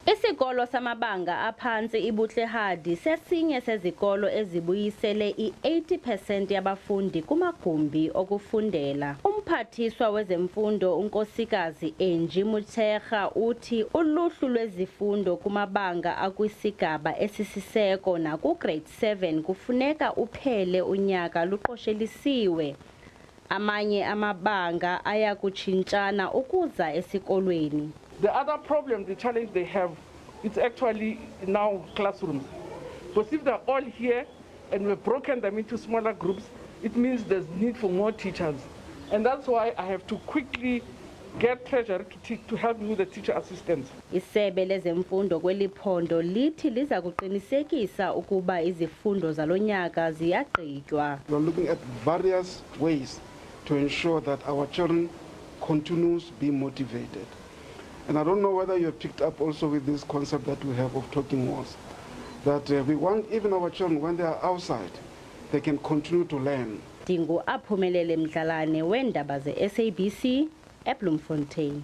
Isikolo samabanga aphantsi iButlehadi sesinye sezikolo ezibuyisele i-80% yabafundi kumagumbi okufundela. Umphathiswa wezemfundo Unkosikazi Angie Motshekga uthi uluhlu lwezifundo kumabanga akwisigaba esisiseko naku-grade 7 kufuneka uphele unyaka luqoshelisiwe. Amanye amabanga ayakutshintshana ukuza esikolweni. The other problem, the challenge they have, it's actually now classrooms. Because if they're all here and we've broken them into smaller groups, it means there's need for more teachers. And that's why I have to quickly get Treasury to help me with the teacher assistants. Isebe lezemfundo kweliphondo lithi liza kuqinisekisa ukuba izifundo zalonyaka ziyagqitywa. We're looking at various ways to ensure that our children continue to be motivated. And I don't know whether you have picked up also with this concept that we have of talking walls, that we want even our children, when they are outside, they can continue to learn. Dingo aphumelele Mdlalane, weendaba ze SABC, eBloemfontein.